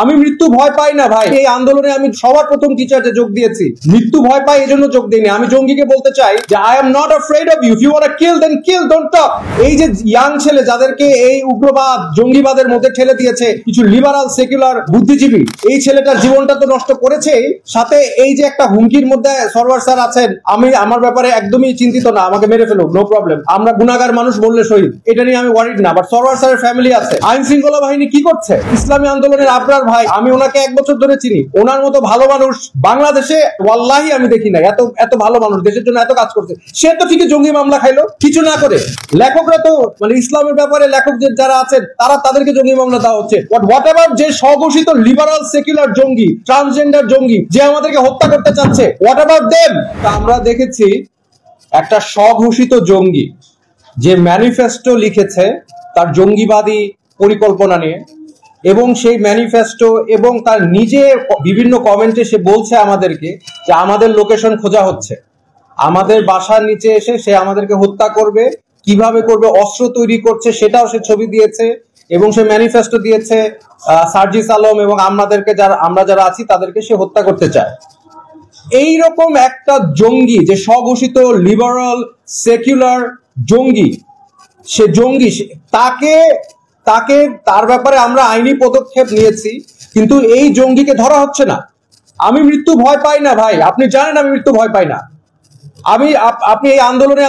আমি মৃত্যু ভয় পাই না ভাই। এই আন্দোলনে আমি সবার প্রথম টিচারে যোগ দিয়েছি। মৃত্যু ভয় পাই এই জন্য যোগ দিইনি। আমি জঙ্গিকে বলতে চাই যে I am not afraid of you. If you want to kill then kill, don't talk. এই যে ইয়াং ছেলে যাদেরকে এই উগ্রবাদ জঙ্গিবাদের মধ্যে ঠেলে দিয়েছে কিছু লিবারাল সেকুলার বুদ্ধিজীবী, এই ছেলেটার জীবনটা তো নষ্ট করেছেই, সাথে এই যে একটা হুমকির মধ্যে সরওয়ার স্যার আছেন। আমি আমার ব্যাপারে একদমই চিন্তিত না, আমাকে মেরে ফেলুক, নো প্রবলেম। আমরা গুনাহগার মানুষ বললে শহীদ, এটা নিয়ে আমি ওয়ারিড না। বাট সরওয়ার স্যারের ফ্যামিলি আছে। আইন শৃঙ্খলা বাহিনী কি করছে? ইসলামী আন্দোলনের আবরার ভাই, আমি ওনাকে 1 বছর ধরে চিনি। ওনার মতো ভালো মানুষ বাংলাদেশে ওয়াল্লাহি আমি দেখি না। এত ভালো মানুষ দেশের জন্য এত কাজ করছে, সে তো ঠিকই জঙ্গি মামলা খাইলো কিছু না করে। লেখকরা তো ইসলামের ব্যাপারে লেখক যারা আছেন তাদেরকে জঙ্গি মামলা দেওয়া হচ্ছে। হোয়াট এভার যে স্বঘোষিত লিবারাল সেকুলার জঙ্গি, ট্রান্সজেন্ডার জঙ্গি যে আমাদেরকে হত্যা করতে চাচ্ছে, হোয়াট এভার দেম। আমরা দেখেছি একটা স্বঘোষিত জঙ্গি যে ম্যানিফেস্টো লিখেছে তার জঙ্গিবাদী পরিকল্পনা নিয়ে, এবং সেই ম্যানিফেস্টো এবং তার নিজে বিভিন্ন কমেন্টে সে বলছে আমাদেরকে যে আমাদের লোকেশন খোঁজা হচ্ছে, আমাদের বাসার নিচে এসে সে আমাদেরকে হত্যা করবে। কিভাবে করবে, অস্ত্র তৈরি করছে সেটাও সে ছবি দিয়েছে, এবং সে ম্যানিফেস্টো দিয়েছে সার্জিস আলম এবং আমরা যারা আছি তাদেরকে সে হত্যা করতে চায়। এইরকম একটা জঙ্গি যে স্বঘোষিত লিবারাল সেকুলার জঙ্গি, সে জঙ্গি, তার ব্যাপারে আমরা আইনি পদক্ষেপ নিয়েছি, কিন্তু এই জঙ্গিকে ধরা হচ্ছে না। আমি মৃত্যু ভয় পাই না ভাই, আপনি জানেন আমি মৃত্যু ভয় পাই না। আপনি এই আন্দোলনে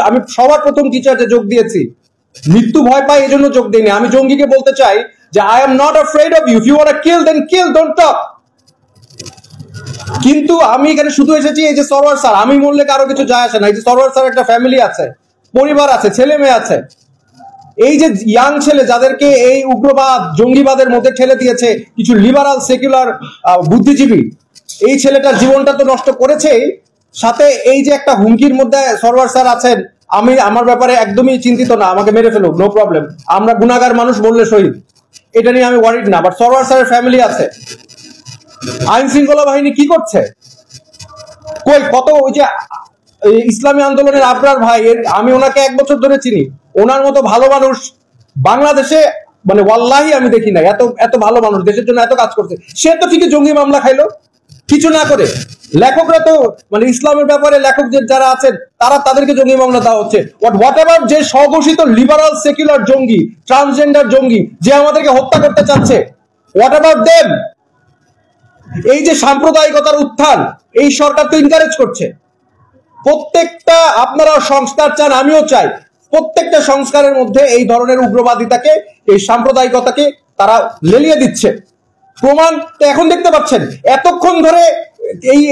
আমি সবার প্রথম টিচারে যোগ দিয়েছি। মৃত্যু ভয় পাই এই জন্য যোগ দিইনি। আমি জঙ্গিকে বলতে চাই যে I am not afraid of you. If you want to kill then kill, don't talk. কিন্তু আমি এখানে শুধু এসেছি এই যে সরওয়ার স্যার, আমি মরলে কারো কিছু যায় আসে না। এই যে সরওয়ার স্যার একটা ফ্যামিলি আছে, পরিবার আছে, ছেলে মেয়ে আছে। এই যে ইয়াং ছেলে যাদেরকে এই উগ্রবাদ জঙ্গিবাদের মধ্যে ঠেলে দিয়েছে কিছু লিবারাল সেকুলার বুদ্ধিজীবী, এই ছেলেটার জীবনটা তো নষ্ট করেছেই, সাথে এই যে একটা হুমকির মধ্যে সরওয়ার স্যার আছেন। আমি আমার ব্যাপারে একদমই চিন্তিত না, আমাকে মেরে ফেলুক, নো প্রবলেম। আমরা গুনাহগার মানুষ বললে শহীদ, এটা নিয়ে আমি ওয়ারিড না। বাট সরওয়ার স্যারের ফ্যামিলি আছে। আইন শৃঙ্খলা বাহিনী কি করছে? কত ওই যে ইসলামী আন্দোলনের আবরার ভাই, আমি ওনাকে 1 বছর ধরে চিনি। ওনার মতো ভালো মানুষ বাংলাদেশে ওয়াল্লাহি আমি দেখি না। এত ভালো মানুষ দেশের জন্য এত কাজ করছে, সে তো ঠিকই জঙ্গি মামলা খাইলো কিছু না করে। লেখকরা তো ইসলামের ব্যাপারে লেখক যারা আছেন তাদেরকে জঙ্গি মামলা দেওয়া হচ্ছে। হোয়াট এভার যে স্বঘোষিত লিবারাল সেকুলার জঙ্গি, ট্রান্সজেন্ডার জঙ্গি যে আমাদেরকে হত্যা করতে চাচ্ছে, হোয়াট এভার দেম। এই যে সাম্প্রদায়িকতার উত্থান, এই সরকার তো এনকারেজ করছে। প্রত্যেকটা, আপনারা সংস্কার চান, আমিও চাই, প্রত্যেকটা সংস্কারের মধ্যে এই ধরনের উগ্রবাদিতাকে, এই সাম্প্রদায়িকতাকে তারা লেলিয়ে দিচ্ছে। প্রমাণ তো এখন দেখতে পাচ্ছেন। এতক্ষণ ধরে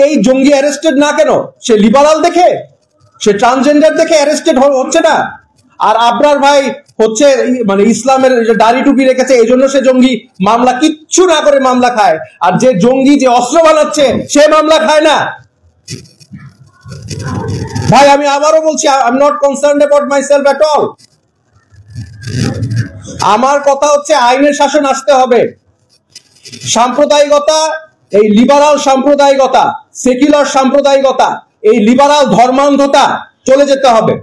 এই জঙ্গি অ্যারেস্টেড না কেন? সে লিবারাল দেখে, সে ট্রান্সজেন্ডার দেখে অ্যারেস্টেড হচ্ছে না। আর আবরার ভাই হচ্ছে ইসলামের দাড়ি টুপি রেখেছে, এই জন্য সে জঙ্গি মামলা কিচ্ছু না করে মামলা খায়। আর যে জঙ্গি যে অস্ত্র বানাচ্ছে সে মামলা খায় না। ভাই আমি আবারও বলছি, I am not concerned about myself at all. আমার কথা হচ্ছে আইনের শাসন আসতে হবে। সাম্প্রদায়িকতা, এই লিবারাল সাম্প্রদায়িকতা, সেকুলার সাম্প্রদায়িকতা, এই লিবারাল ধর্মান্ধতা চলে যেতে হবে।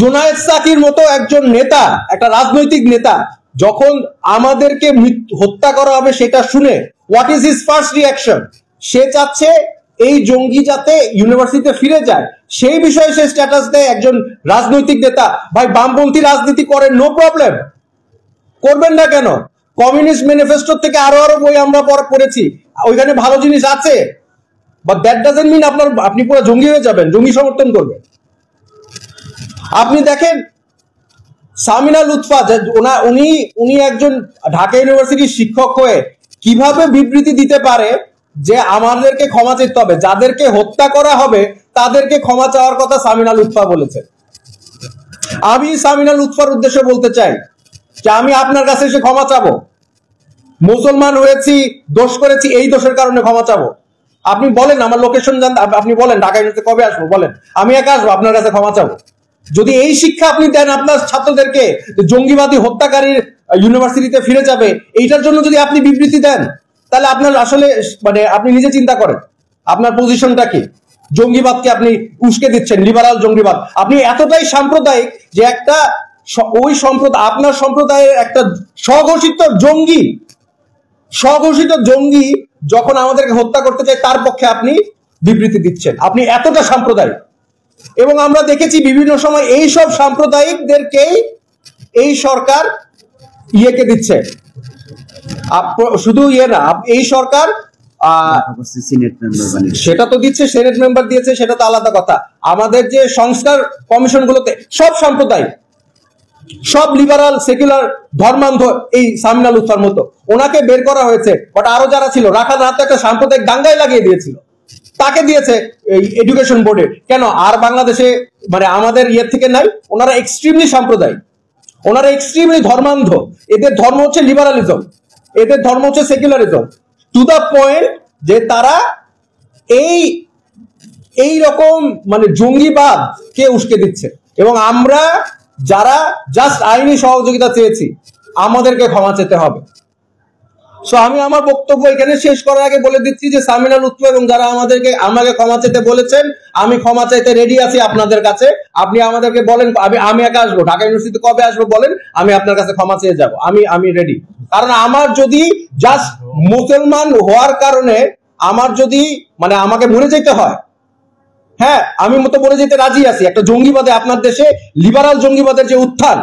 জোনায়েদ সাকির মতো একজন নেতা, একটা রাজনৈতিক নেতা, যখন আমাদেরকে হত্যা করা হবে সেটা শুনে what is his first reaction? সে চাচ্ছে এই জঙ্গি যাতে ইউনিভার্সিটিতে ফিরে যায়, সেই বিষয়ে সে স্ট্যাটাস দেয়। একজন রাজনৈতিক নেতা। ভাই বামপন্থী রাজনীতি করেন, নো প্রবলেম, করবেন না কেন? কমিউনিস্ট ম্যানিফেস্টো থেকে আরো বই আমরা পড়েছি, ওইখানে ভালো জিনিস আছে। বাট দ্যাট ডাজন্ট মিন আপনি পুরো জঙ্গি হয়ে যাবেন, জঙ্গি সমর্থন করবেন। আপনি দেখেন সামিনা লুৎফা, উনি একজন ঢাকা ইউনিভার্সিটির শিক্ষক হয়ে কিভাবে বিবৃতি দিতে পারে যে আমাদেরকে ক্ষমা চাইতে হবে, যাদেরকে হত্যা করা হবে তাদেরকে ক্ষমা চাওয়ার কথা সামিনা লুৎফা বলেছে। আমি সামিনা লুৎফার উদ্দেশ্যে বলতে চাই যে আমি আপনার কাছে এসে ক্ষমা চাবো। মুসলমান হয়েছি, দোষ করেছি, এই দোষের কারণে ক্ষমা চাবো। আপনি বলেন, আমার লোকেশন জানতে, আপনি বলেন ঢাকা ইউনিভার্সিটিতে কবে আসবো, বলেন, আমি একা আসবো আপনার কাছে ক্ষমা চাবো। যদি এই শিক্ষা আপনি দেন আপনার ছাত্রদেরকে, জঙ্গিবাদী হত্যাকারীর ইউনিভার্সিটিতে ফিরে যাবে, এইটার জন্য যদি আপনি বিবৃতি দেন, তাহলে আপনার আসলে আপনি নিজে চিন্তা করেন আপনার পজিশনটা কি। জঙ্গিবাদকে আপনি উস্কে দিচ্ছেন, লিবারাল জঙ্গিবাদ। আপনি এতটাই সাম্প্রদায়িক যে ওই সম্প্রদায়, আপনার সম্প্রদায়ের একটা স্বঘোষিত জঙ্গি স্বঘোষিত জঙ্গি যখন আমাদেরকে হত্যা করতে চায় তার পক্ষে আপনি বিবৃতি দিচ্ছেন। আপনি এতটা সাম্প্রদায়িক। এবং আমরা দেখেছি বিভিন্ন সময় এই সব সাম্প্রদায়িকদেরকেই এই সরকার ইয়েকে দিচ্ছে, শুধু ইয়ে না, এই সরকার সেটা তো দিচ্ছে, সেনেট মেম্বার দিয়েছে, সেটা তো আলাদা কথা। আমাদের যে সংস্কার কমিশন গুলোতে সব সাম্প্রদায়িক, সব লিবারাল সেকুলার ধর্মান্ধ, এই সামিনা লুৎফার মতো ওনাকে বের করা হয়েছে। বাট আরো যারা ছিল, রাখাল রাত একটা সাম্প্রদায়িক দাঙ্গায় লাগিয়ে দিয়েছিল, তাকে দিয়েছে এই এডুকেশন বোর্ডে। কেন? আর বাংলাদেশে মানে আমাদের ইয়ের থেকে নাই? ওনারা এক্সট্রিমলি সাম্প্রদায়িক, ওনারা এক্সট্রিমলি ধর্মান্ধ। এদের ধর্ম হচ্ছে লিবারালিজম, এদের ধর্ম হচ্ছে সেকুলারিজম, টু দা পয়েন্ট যে তারা এই রকম মানে জঙ্গিবাদ কে উস্কে দিচ্ছে। এবং আমরা যারা জাস্ট আইনি সহযোগিতা চেয়েছি, আমাদেরকে ক্ষমা চেতে হবে। সো আমি আমার বক্তব্য এখানে শেষ করার আগে বলে দিচ্ছি যে সামিনা লুৎফা এবং যারা আমাকে ক্ষমা চেতে বলেছেন, আমি ক্ষমা চাইতে রেডি আছি আপনাদের কাছে। আপনি আমাদেরকে বলেন, আমি একা আসবো, ঢাকা ইউনিভার্সিটিতে কবে আসবো বলেন, আমি আপনার কাছে ক্ষমা চেয়ে যাবো। আমি রেডি। কারণ আমার যদি জাস্ট মুসলমান হওয়ার কারণে আমার যদি মানে আমাকে মরে যেতে হয়, হ্যাঁ আমি মতো মরে যেতে রাজি আছি। একটা জঙ্গিবাদে, আপনার দেশে লিবারাল জঙ্গিবাদের যে উত্থান,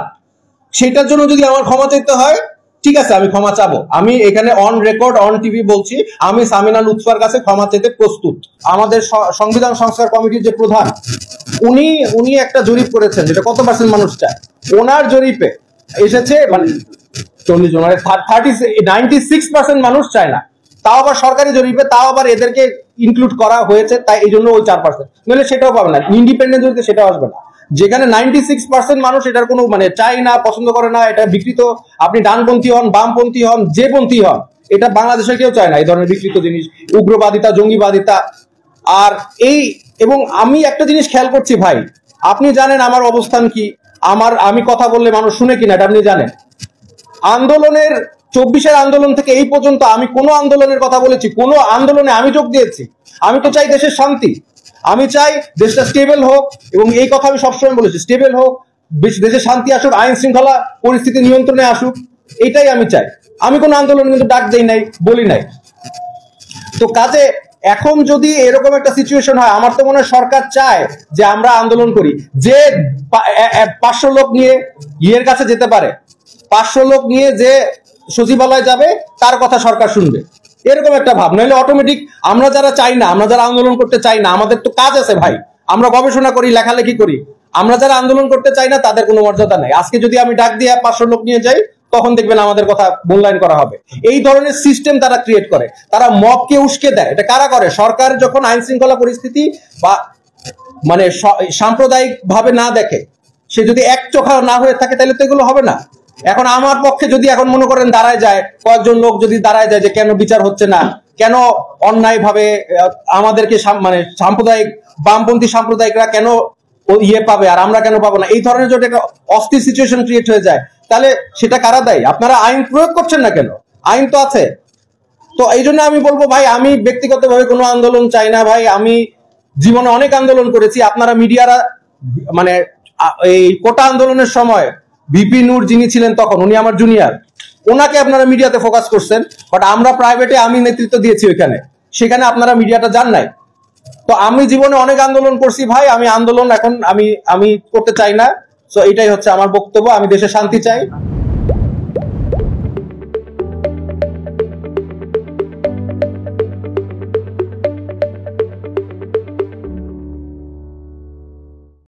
সেটার জন্য যদি আমার ক্ষমা চাইতে হয়, ঠিক আছে, আমি ক্ষমা চাবো। আমি এখানে অন রেকর্ড, অন টিভি বলছি, আমি সামিনা লুৎফার কাছে ক্ষমা চাইতে প্রস্তুত। আমাদের সংবিধান সংস্কার কমিটির যে প্রধান, উনি একটা জরিপ করেছেন, যেটা কত পার্সেন্ট মানুষ চায়। ওনার জরিপে এসেছে মানে 40 জন, মানে 96% মানুষ চায় না। তাও আবার সরকারি জরিপে, তাও আবার এদেরকে ইনক্লুড করা হয়েছে, তাই এই জন্য ওই 4%, নইলে সেটাও পাবে না। ইন্ডিপেন্ডেন্ট জরিপে সেটাও আসবে না। যেখানে 96% মানুষ এটার কোনো মানে চাই না, পছন্দ করে না, এটা বিকৃত। আপনি ডানপন্থী হন, বামপন্থী হন, যে পন্থী হন, এটা বাংলাদেশের কেউ চায় না এই ধরনের বিকৃত জিনিস, উগ্রবাদিতা, জঙ্গিবাদিতা। আর এবং আমি একটা জিনিস খেয়াল করছি ভাই, আপনি জানেন আমার অবস্থান কি, আমি কথা বললে মানুষ শুনে কিনা এটা আপনি জানেন। আন্দোলনের 24-এর আন্দোলন থেকে এই পর্যন্ত আমি কোন আন্দোলনের কথা বলেছি? কোন আন্দোলনে আমি যোগ দিয়েছি? আমি তো চাই দেশের শান্তি, আমি চাই দেশটা স্টেবল হোক, এবং এই কথা আমি সবসময় বলেছি, স্টেবল হোক, দেশে শান্তি আসুক, আইন শৃঙ্খলা পরিস্থিতি নিয়ন্ত্রণে আসুক, এটাই আমি চাই। আমি কোন আন্দোলন কিন্তু ডাক দেই নাই, বলি নাই। তো কাজে এখন যদি এরকম একটা সিচুয়েশন হয়, আমার তো মনে হয় সরকার চায় যে আমরা আন্দোলন করি, যে 500 লোক নিয়ে ইয়ের কাছে যেতে পারে, 500 লোক নিয়ে যে সচিবালয় যাবে, তার কথা সরকার শুনবে, এরকম একটা ভাব। নইলে অটোমেটিক আমরা যারা চাই না, আমরা যারা আন্দোলন করতে চাই না, আমাদের তো কাজ আছে ভাই, আমরা গবেষণা করি, লেখালেখি করি। আমরা যারা আন্দোলন করতে চাই না, তাদের কোনো মর্যাদা নেই। আজকে যদি আমি ডাক দিয়ে 500 লোক নিয়ে যাই, তখন দেখবেন আমাদের কথা মূল্যায়ন করা হবে। এই ধরনের সিস্টেম তারা ক্রিয়েট করে, তারা মবকে উস্কে দেয়। এটা কারা করে? সরকার যখন আইন শৃঙ্খলা পরিস্থিতি বা মানে সাম্প্রদায়িক ভাবে না দেখে, সে যদি এক চোখা না হয়ে থাকে, তাহলে তো এগুলো হবে না। এখন আমার পক্ষে যদি এখন মনে করেন দাঁড়ায় যায়, কয়েকজন লোক যদি দাঁড়ায় যায় যে কেন বিচার হচ্ছে না, কেন অন্যায় ভাবে আমাদেরকে মানে সাম্প্রদায়িক বামপন্থী সাম্প্রদায়িকরা কেন ইয়ে পাবে আর আমরা কেন পাবো না, এই ধরনের যদি একটা অস্থির সিচুয়েশন ক্রিয়েট হয়ে যায়, তাহলে সেটা কারা দায়ী? আপনারা আইন প্রয়োগ করছেন না কেন? আইন তো আছে। তো এই জন্য আমি বলবো ভাই, আমি ব্যক্তিগতভাবে কোনো আন্দোলন চাই না ভাই। আমি জীবনে অনেক আন্দোলন করেছি। আপনারা মিডিয়ারা মানে এই কোটা আন্দোলনের সময় ভিপি নূর যিনি ছিলেন তখন, উনি আমার জুনিয়র, ওনাকে আপনারা মিডিয়াতে ফোকাস করছেন, বাট আমরা প্রাইভেটে আমি নেতৃত্ব দিয়েছি ওইখানে, সেখানে আপনারা মিডিয়াটা জান নাই। তো আমি জীবনে অনেক আন্দোলন করছি ভাই, আমি আন্দোলন এখন আমি করতে চাই না। সো এটাই হচ্ছে আমার বক্তব্য। আমি দেশে শান্তি চাই।